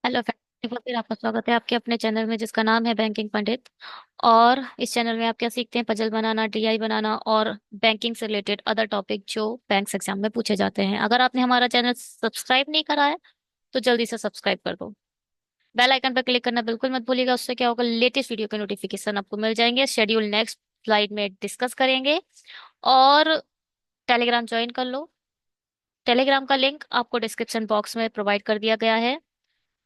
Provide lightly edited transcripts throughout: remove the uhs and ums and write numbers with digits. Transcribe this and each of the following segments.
Hello friend, एक बार फिर आपका स्वागत है आपके अपने चैनल में जिसका नाम है बैंकिंग पंडित। और इस चैनल में आप क्या सीखते हैं? पजल बनाना, डीआई बनाना और बैंकिंग से रिलेटेड अदर टॉपिक जो बैंक्स एग्जाम में पूछे जाते हैं। अगर आपने हमारा चैनल सब्सक्राइब नहीं करा है तो जल्दी से सब्सक्राइब कर दो। बेल आइकन पर क्लिक करना बिल्कुल मत भूलिएगा, उससे क्या होगा, लेटेस्ट वीडियो के नोटिफिकेशन आपको मिल जाएंगे। शेड्यूल नेक्स्ट स्लाइड में डिस्कस करेंगे। और टेलीग्राम ज्वाइन कर लो। टेलीग्राम का लिंक आपको डिस्क्रिप्शन बॉक्स में प्रोवाइड कर दिया गया है,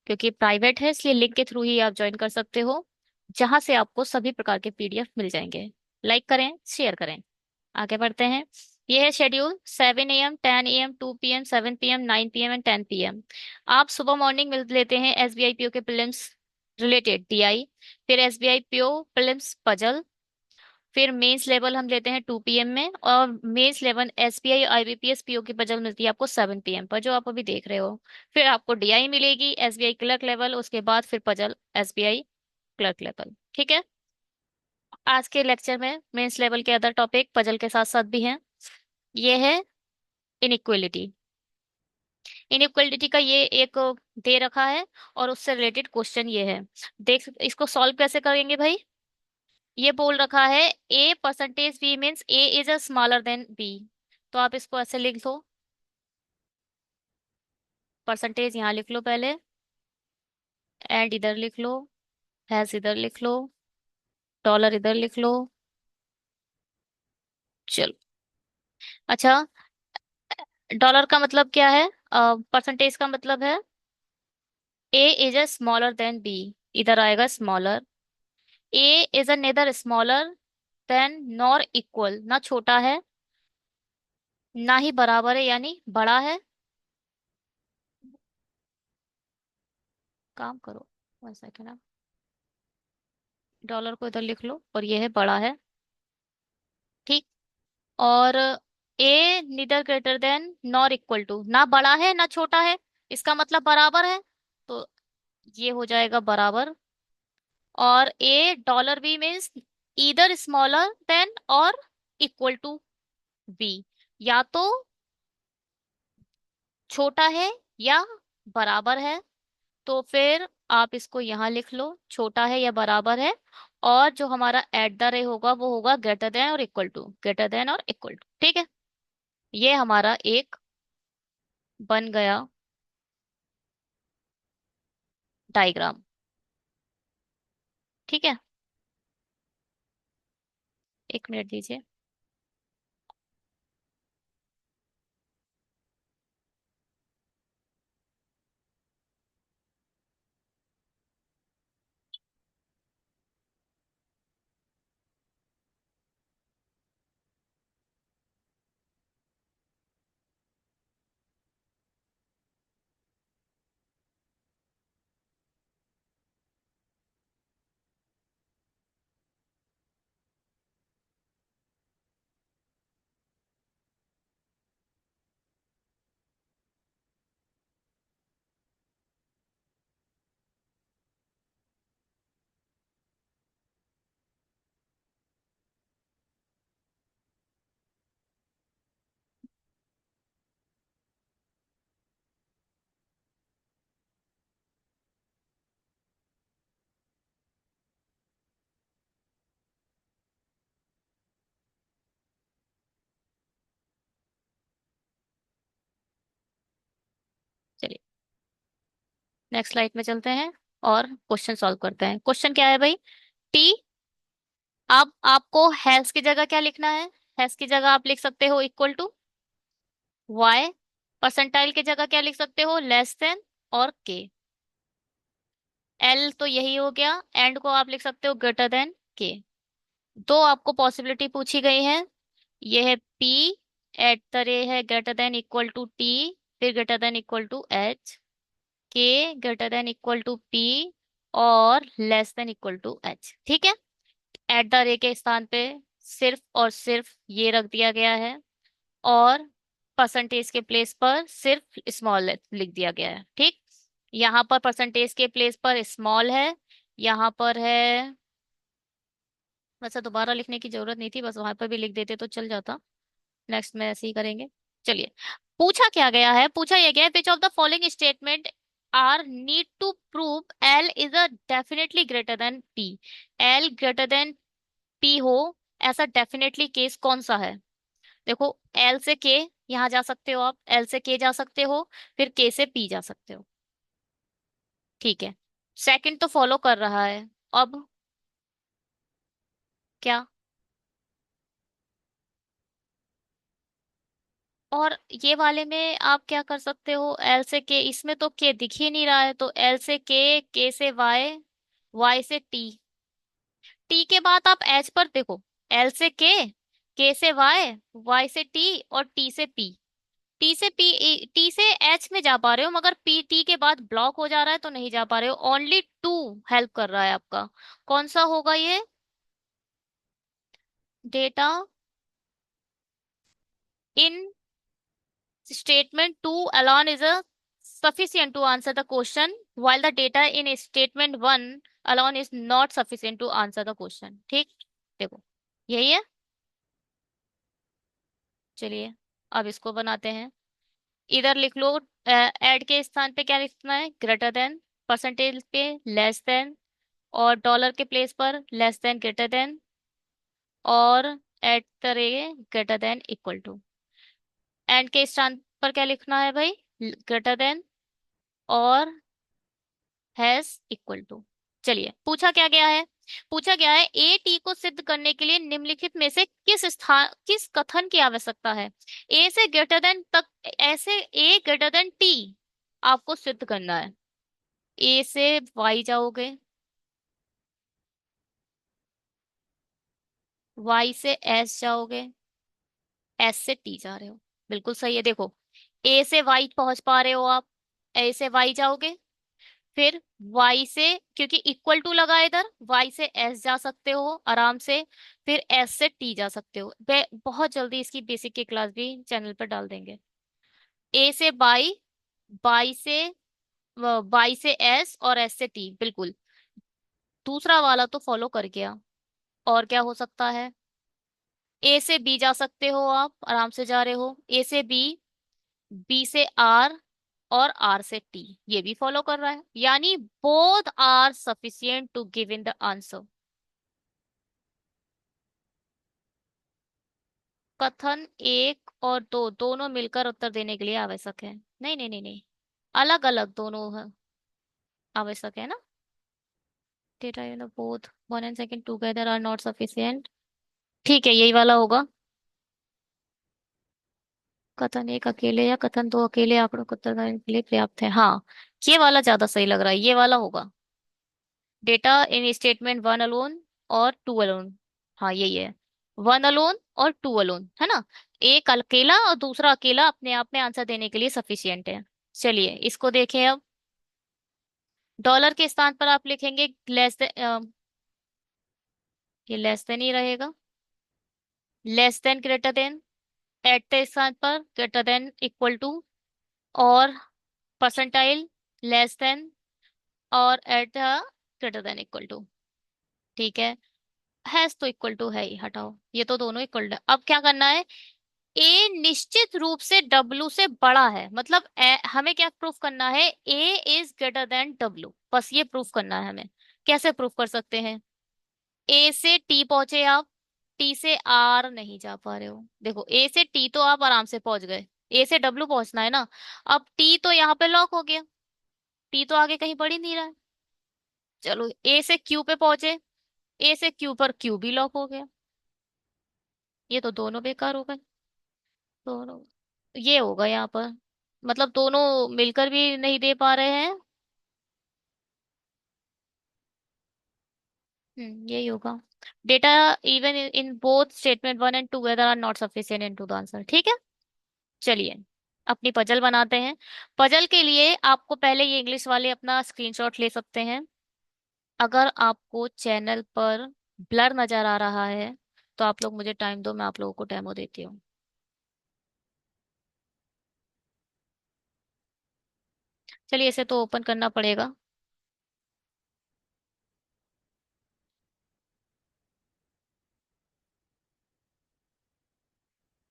क्योंकि प्राइवेट है इसलिए लिंक के थ्रू ही आप ज्वाइन कर सकते हो, जहां से आपको सभी प्रकार के पीडीएफ मिल जाएंगे। लाइक करें, शेयर करें। आगे बढ़ते हैं। ये है schedule 7 AM, 10 AM, 2 PM, 7 PM, 9 PM and 10 PM। आप सुबह मॉर्निंग मिल लेते हैं एसबीआई पीओ के प्रीलिम्स रिलेटेड डीआई, फिर एसबीआई पीओ प्रीलिम्स पजल, फिर मेंस लेवल हम लेते हैं 2 PM में, और mains level SBI IBPS PO की पजल मिलती है आपको 7 PM पर, जो आप अभी देख रहे हो। फिर आपको डीआई मिलेगी एसबीआई क्लर्क लेवल, उसके बाद फिर पजल एसबीआई क्लर्क लेवल। ठीक है। आज के लेक्चर में मेंस लेवल के अदर टॉपिक पजल के साथ साथ भी हैं। ये है इनइक्वलिटी। इनइक्वलिटी का ये एक दे रखा है और उससे रिलेटेड क्वेश्चन ये है। देख, इसको सॉल्व कैसे करेंगे भाई? ये बोल रखा है A percentage B means A is a smaller than B. तो आप इसको ऐसे लिख दो। परसेंटेज यहाँ लिख लो पहले, एंड इधर लिख लो, हैज इधर लिख लो, डॉलर इधर लिख लो। चलो। अच्छा, डॉलर का मतलब क्या है? परसेंटेज का मतलब है A is a smaller than B. इधर आएगा smaller. A is a neither smaller than nor equal, ना छोटा है ना ही बराबर है, यानी बड़ा है। काम करो, वन सेकेंड। डॉलर को इधर लिख लो और ये है बड़ा है। ठीक। और A neither greater than nor equal to, ना बड़ा है ना छोटा है, इसका मतलब बराबर है। तो ये हो जाएगा बराबर। और A dollar B means either smaller than और इक्वल टू बी, या तो छोटा है या बराबर है। तो फिर आप इसको यहाँ लिख लो, छोटा है या बराबर है। और जो हमारा एट द रे होगा वो होगा ग्रेटर देन और इक्वल टू, ग्रेटर देन और इक्वल टू। ठीक है। ये हमारा एक बन गया डायग्राम। ठीक है। एक मिनट दीजिए। चलिए, नेक्स्ट स्लाइड में चलते हैं और क्वेश्चन सॉल्व करते हैं। क्वेश्चन क्या है भाई? टी। अब आपको हैज की जगह क्या लिखना है? हैज की जगह आप लिख सकते हो इक्वल टू वाई। परसेंटाइल की जगह क्या लिख सकते हो? लेस देन और के। एल तो यही हो गया। एंड को आप लिख सकते हो ग्रेटर देन के। दो आपको पॉसिबिलिटी पूछी गई है। ये है पी एट द रे है greater than equal to T, फिर greater than equal to H, K greater than equal to P, और less than equal to H. ठीक है। एट द रे के स्थान पे सिर्फ और सिर्फ ये रख दिया गया है, और परसेंटेज के प्लेस पर सिर्फ स्मॉल लिख दिया गया है। ठीक। यहाँ पर परसेंटेज के प्लेस पर स्मॉल है, यहाँ पर है। वैसे दोबारा लिखने की जरूरत नहीं थी, बस वहां पर भी लिख देते तो चल जाता। नेक्स्ट में ऐसे ही करेंगे। चलिए। पूछा क्या गया है? पूछा यह गया है which of the following statement are need to prove L is a definitely greater than P. L greater than P हो, ऐसा डेफिनेटली केस कौन सा है? देखो, एल से के यहाँ जा सकते हो आप, एल से के जा सकते हो, फिर के से पी जा सकते हो। ठीक है, सेकंड तो फॉलो कर रहा है। अब क्या? और ये वाले में आप क्या कर सकते हो, एल से के, इसमें तो के दिख ही नहीं रहा है, तो एल से के से वाई, वाई से टी, टी के बाद आप एच पर देखो, एल से के से वाई, वाई से टी और टी से पी। टी से पी, टी से एच में जा पा रहे हो, मगर पी टी के बाद ब्लॉक हो जा रहा है तो नहीं जा पा रहे हो। ओनली टू हेल्प कर रहा है आपका। कौन सा होगा ये? Data in statement 2 alone is a sufficient to answer the question, while the data in statement 1 alone is not sufficient to answer the question। ठीक, देखो, यही है। चलिए, अब इसको बनाते हैं। इधर लिख लो, ऐड के स्थान पे क्या लिखना है? ग्रेटर देन, परसेंटेज पे लेस देन, और डॉलर के प्लेस पर लेस देन, ग्रेटर देन, और at the rate greater than equal to. And के स्थान पर क्या लिखना है भाई? ग्रेटर देन और हैज इक्वल टू। चलिए, पूछा क्या गया है? पूछा गया है ए टी को सिद्ध करने के लिए निम्नलिखित में से किस स्थान, किस कथन की आवश्यकता है? ए से ग्रेटर देन तक, ऐसे ए ग्रेटर देन टी आपको सिद्ध करना है। ए से वाई जाओगे, वाई से एस जाओगे, एस से टी जा रहे हो। बिल्कुल सही है। देखो, ए से वाई पहुंच पा रहे हो आप, ए से वाई जाओगे, फिर y से, क्योंकि इक्वल टू लगा है इधर, y से s जा सकते हो आराम से, फिर s से t जा सकते हो। बहुत जल्दी इसकी बेसिक की क्लास भी चैनल पर डाल देंगे। a से y, y से y से s और s से t, बिल्कुल। दूसरा वाला तो फॉलो कर गया। और क्या हो सकता है? a से b जा सकते हो आप, आराम से जा रहे हो, a से b, b से r, और r से t, ये भी फॉलो कर रहा है, यानी both are sufficient to give in the answer. कथन एक और दो दोनों मिलकर उत्तर देने के लिए आवश्यक है। नहीं नहीं नहीं नहीं, अलग अलग दोनों आवश्यक है ना। Data you know both one and second together are not sufficient. ठीक है, यही वाला होगा। कथन एक अकेले या कथन दो अकेले आंकड़ों को उत्तर देने के लिए पर्याप्त है। हाँ, ये वाला ज्यादा सही लग रहा है, ये वाला होगा। डेटा इन स्टेटमेंट वन अलोन और टू अलोन। हाँ, यही है, वन अलोन और टू अलोन, है ना। एक अकेला और दूसरा अकेला अपने आप में आंसर देने के लिए सफिशियंट है। चलिए, इसको देखें अब। डॉलर के स्थान पर आप लिखेंगे लेस देन, ये लेस देन ही रहेगा, less than greater than, at के स्थान पर ग्रेटर देन इक्वल टू, और परसेंटाइल, लेस देन, और at the greater than equal to. ठीक है तो इक्वल टू है ही, हटाओ, ये तो दोनों इक्वल है। अब क्या करना है? ए निश्चित रूप से डब्ल्यू से बड़ा है, मतलब हमें क्या प्रूफ करना है? A is greater than W, बस ये प्रूफ करना है हमें। कैसे प्रूफ कर सकते हैं? ए से टी पहुंचे आप, टी से आर नहीं जा पा रहे हो। देखो, ए से टी तो आप आराम से पहुंच गए, ए से डब्ल्यू पहुंचना है ना। अब टी तो यहाँ पे लॉक हो गया, टी तो आगे कहीं बढ़ ही नहीं रहा है। चलो, ए से क्यू पे पहुंचे, ए से क्यू पर क्यू भी लॉक हो गया। ये तो दोनों बेकार हो गए, दोनों। ये होगा यहाँ पर, मतलब दोनों मिलकर भी नहीं दे पा रहे हैं। यही होगा। Data even in both statement one and together are not sufficient in to the answer. ठीक है, चलिए अपनी पजल बनाते हैं। पजल के लिए आपको पहले ये इंग्लिश वाले अपना स्क्रीनशॉट ले सकते हैं। अगर आपको चैनल पर ब्लर नजर आ रहा है तो आप लोग मुझे टाइम दो, मैं आप लोगों को डेमो देती हूँ। चलिए, इसे तो ओपन करना पड़ेगा,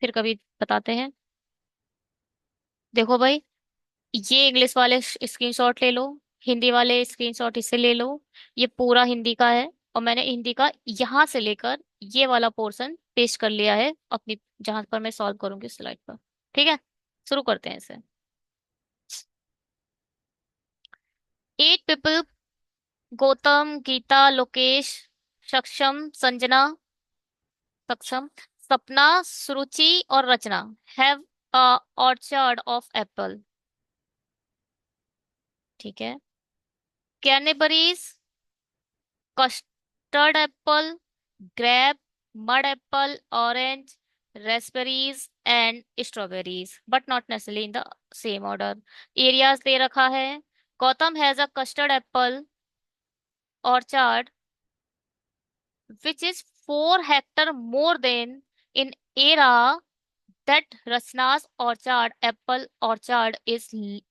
फिर कभी बताते हैं। देखो भाई, ये इंग्लिश वाले स्क्रीनशॉट ले लो, हिंदी वाले स्क्रीनशॉट इसे ले लो। ये पूरा हिंदी का है, और मैंने हिंदी का यहां से लेकर ये वाला पोर्शन पेस्ट कर लिया है अपनी, जहां पर मैं सॉल्व करूंगी स्लाइड पर। ठीक है, शुरू करते हैं इसे। 8 पीपल, गौतम, गीता, लोकेश, सक्षम, संजना, सक्षम, सपना, सुरुचि और Rachna have a orchard of apple. ठीक है। Cranberries, custard apple, grape, mud apple, orange, raspberries and strawberries, but not necessarily in the same order. Areas दे रखा है। Gautam has a custard apple orchard which is 4 hectare more than in area that Rachna's orchard, apple orchard, is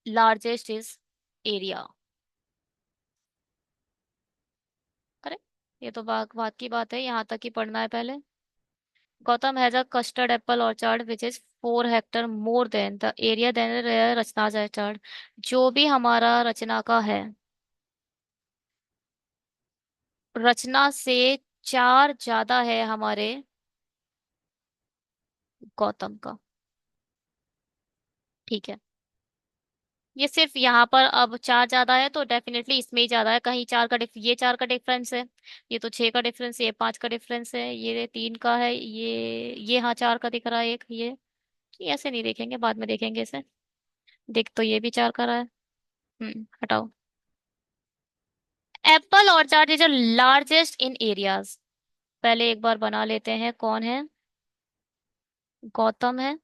largest is area। अरे, ये तो बात की बात है, यहाँ तक ही पढ़ना है पहले। Gautam has a custard apple orchard which is 4 hectare more than the area than Rachna's orchard. जो भी हमारा रचना का है, रचना से 4 ज्यादा है हमारे गौतम का। ठीक है। ये सिर्फ यहाँ पर अब 4 ज्यादा है तो डेफिनेटली इसमें ही ज्यादा है, कहीं 4 का ये 4 का डिफरेंस है, ये तो 6 का डिफरेंस, ये 5 का डिफरेंस है, ये 3 का है, ये हाँ 4 का दिख रहा है एक ये ऐसे नहीं देखेंगे, बाद में देखेंगे इसे। देख तो ये भी 4 का रहा है। हटाओ। Apple orchard is largest in areas. पहले एक बार बना लेते हैं, कौन है? गौतम है,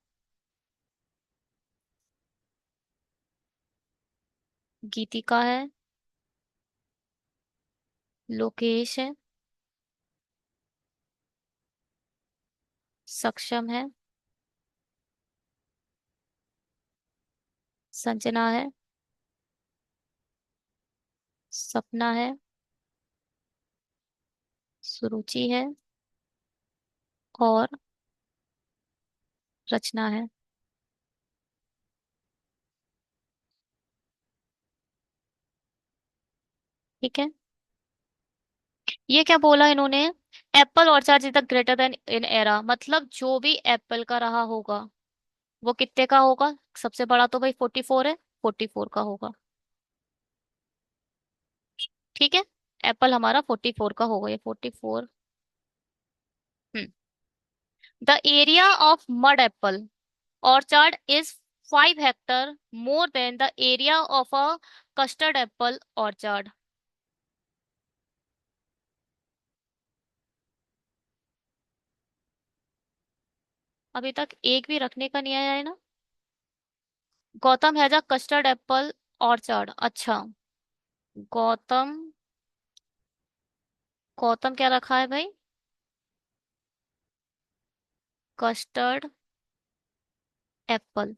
गीतिका है, लोकेश है, सक्षम है, संजना है, सपना है, सुरुचि है और रचना है। ठीक है। ये क्या बोला इन्होंने? Apple orchard is the greater then in era, मतलब जो भी एप्पल का रहा होगा वो कितने का होगा? सबसे बड़ा तो भाई 44 है, 44 का होगा। ठीक है। एप्पल हमारा 44 का होगा, ये 44। Hmm. The area of mud apple orchard is 5 hectare more than the area of a custard apple orchard. अभी तक एक भी रखने का नहीं आया है ना। Gautam has a custard apple orchard, अच्छा। गौतम, गौतम क्या रखा है भाई? Custard Apple.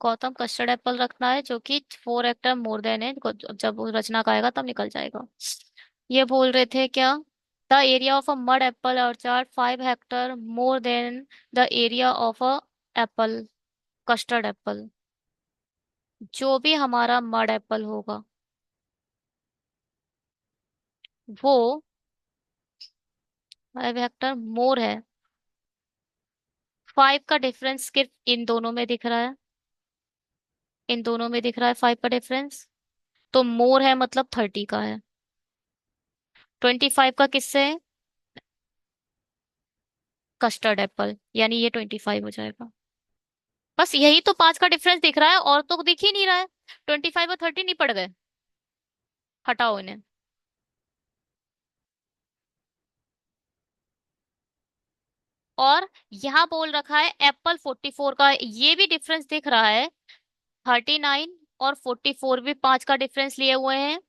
Gautam custard Apple रखना है जो कि 4 हेक्टर मोर देन है, जब वो रचना का आएगा तब निकल जाएगा। ये बोल रहे थे क्या? The area of a mud apple orchard 5 hectare more than the area of a Apple custard Apple. जो भी हमारा मड एप्पल होगा वो 5 हेक्टर मोर है। 5 का डिफरेंस सिर्फ इन दोनों में दिख रहा है, इन दोनों में दिख रहा है 5 का डिफरेंस। तो मोर है मतलब 30 का है। 25 का किससे है? कस्टर्ड एप्पल, यानी ये 25 हो जाएगा। बस यही तो 5 का डिफरेंस दिख रहा है, और तो दिख ही नहीं रहा है। 25 और 30 नहीं पड़ गए? हटाओ इन्हें। और यहाँ बोल रखा है एप्पल 44 का, ये भी डिफरेंस दिख रहा है। 39 और 44 भी 5 का डिफरेंस लिए हुए हैं।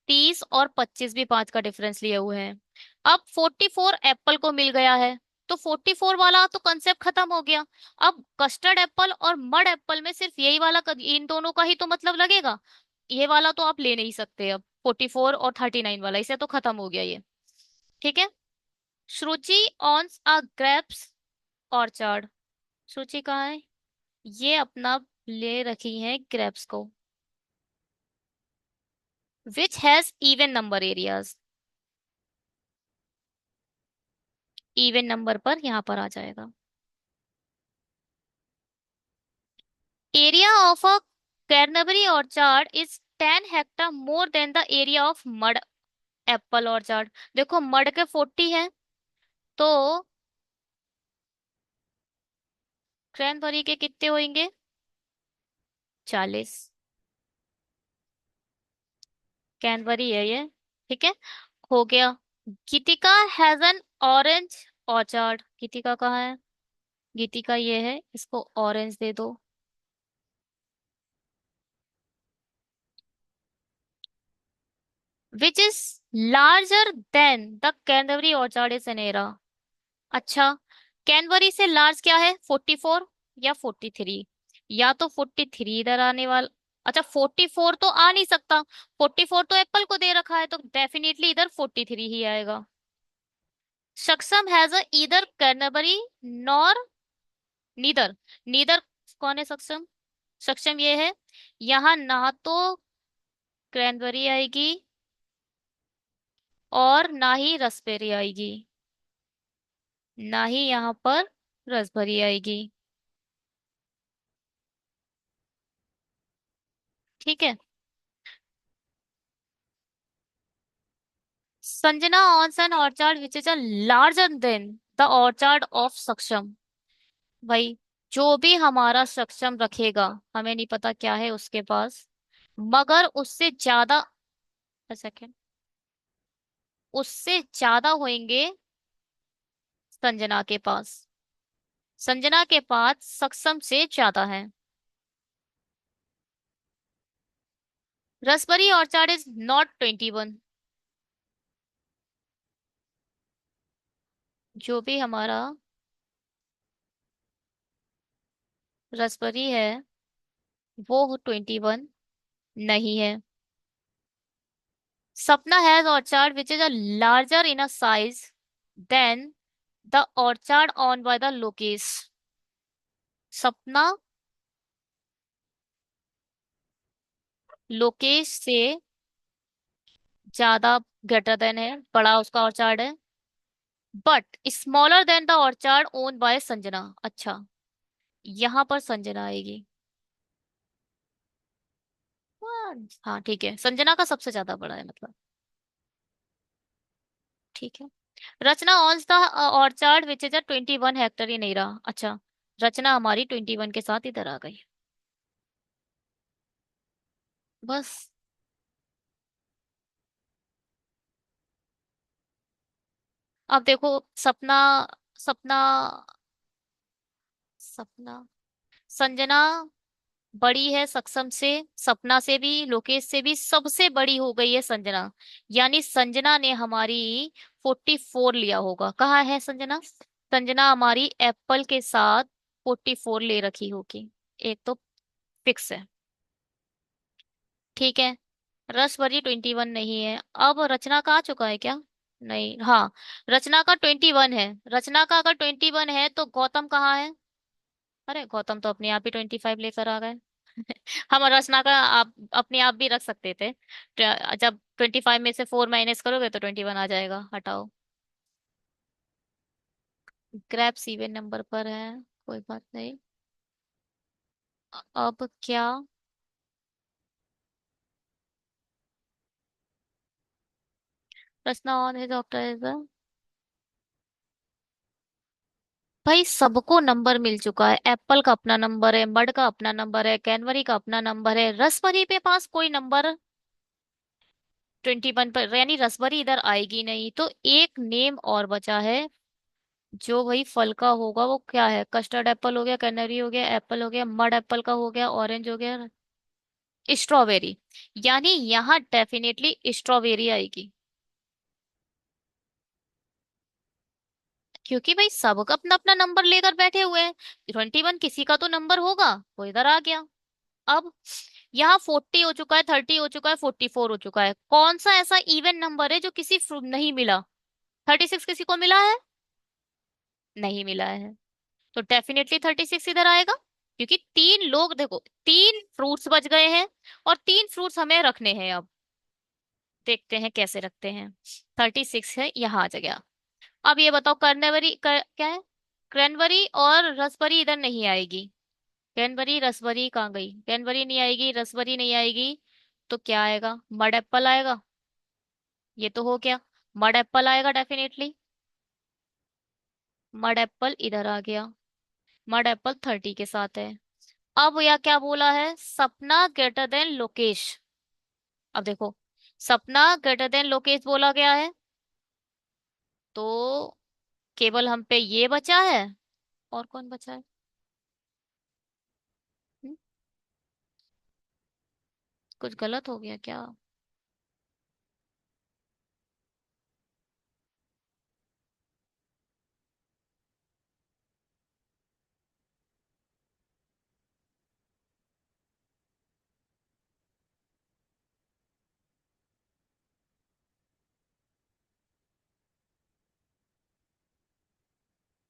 30 और 25 भी 5 का डिफरेंस लिए हुए हैं। अब 44 एप्पल को मिल गया है, तो 44 वाला तो कंसेप्ट खत्म हो गया। अब कस्टर्ड एप्पल और मड एप्पल में सिर्फ यही वाला इन दोनों का ही तो मतलब लगेगा। ये वाला तो आप ले नहीं सकते अब, 44 और 39 वाला, इसे तो खत्म हो गया ये। ठीक है। श्रुचि ऑन्स अ ग्रेप्स ऑर्चर्ड। श्रुचि कहाँ है? ये अपना ले रखी है ग्रेप्स को। Which has even number areas. Even number पर यहाँ पर आ जाएगा। Area of a cranberry orchard is 10 hectare more than the area of mud apple orchard. देखो मड के 40 है, तो क्रैनबेरी के कितने होंगे? 40। कैनबरी है ये। ठीक है, हो गया। Geetika has an orange orchard. Geetika कहाँ है? गीतिका ये है, इसको ऑरेंज दे दो। Which is larger than the cranberry orchard is एनेरा। अच्छा, कैनबरी से लार्ज क्या है? 44 या 43? या तो 43 इधर आने वाला। अच्छा, 44 तो आ नहीं सकता। 44 तो एप्पल को दे रखा है, तो डेफिनेटली इधर 43 ही आएगा। Saksham has a either cranberry nor neither. Neither कौन है सक्षम? सक्षम ये है। यहाँ ना तो क्रैनबेरी आएगी और ना ही रसबेरी आएगी। ना ही यहाँ पर रसभरी आएगी। ठीक है। Sanjana on an orchard which is a larger than the orchard of सक्षम। भाई, जो भी हमारा सक्षम रखेगा, हमें नहीं पता क्या है उसके पास, मगर उससे ज्यादा, सेकेंड, उससे ज्यादा होंगे संजना के पास। संजना के पास सक्षम से ज्यादा है। Raspberry orchard is not 21। जो भी हमारा रसबरी है वो 21 नहीं है। Sapna has orchard which is a larger in a size than the orchard on by the Lokesh. Sapna Lokesh से ज्यादा, ग्रेटर देन है, बड़ा उसका ऑर्चार्ड है, but smaller than the orchard own by Sanjana. अच्छा, यहाँ पर संजना आएगी। हाँ हाँ, ठीक है, संजना का सबसे ज्यादा बड़ा है मतलब। ठीक है। Rachna owns the orchard which is a 21 hectare. ही नहीं रहा। अच्छा, रचना हमारी 21 के साथ इधर आ गई। बस। अब देखो, सपना, सपना, सपना, संजना बड़ी है सक्षम से, सपना से भी, लोकेश से भी, सबसे बड़ी हो गई है संजना। यानी संजना ने हमारी 44 लिया होगा। कहाँ है संजना? संजना हमारी एप्पल के साथ 44 ले रखी होगी। एक तो फिक्स है। ठीक है। रस भरी 21 नहीं है। अब रचना का आ चुका है क्या? नहीं, हाँ, रचना का 21 है। रचना का अगर 21 है तो गौतम कहाँ है? अरे, गौतम तो अपने आप ही 25 लेकर आ गए। हम रचना का आप अपने आप भी रख सकते थे। जब 25 में से 4 माइनस करोगे तो 21 आ जाएगा। हटाओ। ग्रैप्स इवन नंबर पर है, कोई बात नहीं। अब क्या? रचना ऑन है, डॉक्टर इज। भाई, सबको नंबर मिल चुका है। एप्पल का अपना नंबर है, मड का अपना नंबर है, कैनवरी का अपना नंबर है, रसबरी पे पास कोई नंबर 21 पर, यानी रसबरी इधर आएगी नहीं। तो एक नेम और बचा है, जो वही फल का होगा। वो क्या है? कस्टर्ड एप्पल हो गया, कैनरी हो गया, एप्पल हो गया, मड एप्पल का हो गया, ऑरेंज हो गया, स्ट्रॉबेरी। यानी यहाँ डेफिनेटली स्ट्रॉबेरी आएगी। क्योंकि भाई सब अपना अपना नंबर लेकर बैठे हुए हैं। 21 किसी का तो नंबर होगा, वो इधर आ गया। अब यहाँ 40 हो चुका है, 30 हो चुका है, 44 हो चुका है। कौन सा ऐसा इवन नंबर है जो किसी नहीं मिला? 36 किसी को मिला है? नहीं मिला है। तो डेफिनेटली 36 इधर आएगा, क्योंकि तीन लोग, देखो, तीन फ्रूट्स बच गए हैं और तीन फ्रूट्स हमें रखने हैं अब। देखते हैं कैसे रखते हैं। 36 है, यहाँ आ जाएगा। अब ये बताओ, क्या है? क्रैनबेरी और रसबेरी इधर नहीं आएगी। क्रैनबेरी रसबेरी कहाँ गई? क्रैनबेरी नहीं आएगी, रसबेरी नहीं आएगी। तो क्या आएगा? मड एप्पल आएगा। ये तो हो गया। मड एप्पल आएगा डेफिनेटली। मड एप्पल इधर आ गया। मड एप्पल 30 के साथ है। अब यह क्या बोला है? सपना ग्रेटर देन लोकेश। अब देखो, सपना ग्रेटर देन लोकेश बोला गया है, तो केवल हम पे ये बचा है। और कौन बचा है? हम्म, कुछ गलत हो गया क्या?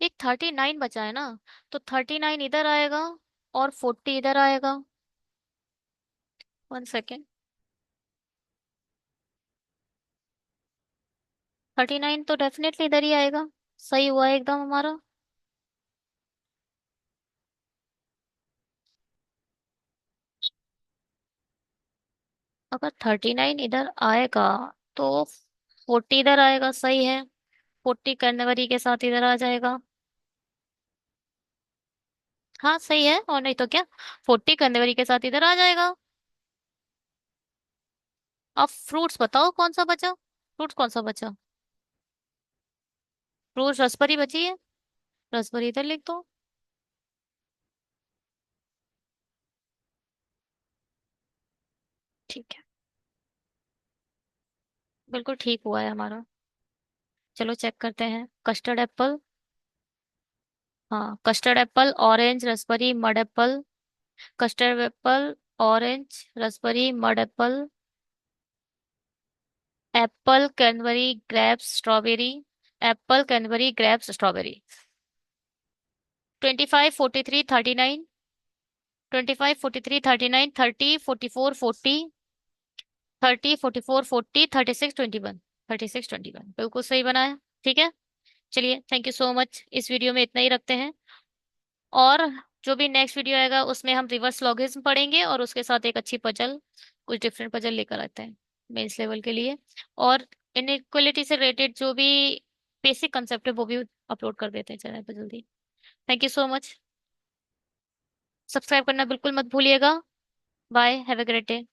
39 बचा है ना, तो 39 इधर आएगा और 40 इधर आएगा। 1 सेकेंड। 39 तो डेफिनेटली इधर ही आएगा। सही हुआ एकदम हमारा। अगर 39 इधर आएगा तो 40 इधर आएगा, सही है। 40 कैनवरी के साथ इधर आ जाएगा। हाँ सही है, और नहीं तो क्या। 40 कैनवरी के साथ इधर आ जाएगा। अब फ्रूट्स बताओ कौन सा बचा? फ्रूट्स कौन सा बचा? फ्रूट्स रसभरी बची है। रसभरी इधर लिख दो। ठीक है। बिल्कुल ठीक हुआ है हमारा। चलो चेक करते हैं। Custard apple. हाँ, कस्टर्ड एप्पल, ऑरेंज, रसभरी, mud apple. Custard apple, orange, रसभरी, mud apple. Apple, cranberry, grapes, strawberry. Apple, cranberry, grapes, strawberry. 25, 43, 39। 25, 43, 39, 30, 44, 40। 30, 44, 40, 36, 21। 36, 21 बिल्कुल सही बना है। ठीक है। चलिए, थैंक यू सो मच, इस वीडियो में इतना ही रखते हैं। और जो भी नेक्स्ट वीडियो आएगा उसमें हम रिवर्स लॉगिज्म पढ़ेंगे और उसके साथ एक अच्छी पजल, कुछ डिफरेंट पजल लेकर आते हैं मेंस लेवल के लिए। और इनइक्वलिटी से रिलेटेड जो भी बेसिक कंसेप्ट है वो भी अपलोड कर देते हैं चैनल पर जल्दी। Thank you so much. Subscribe करना बिल्कुल मत भूलिएगा। Bye, have a great day.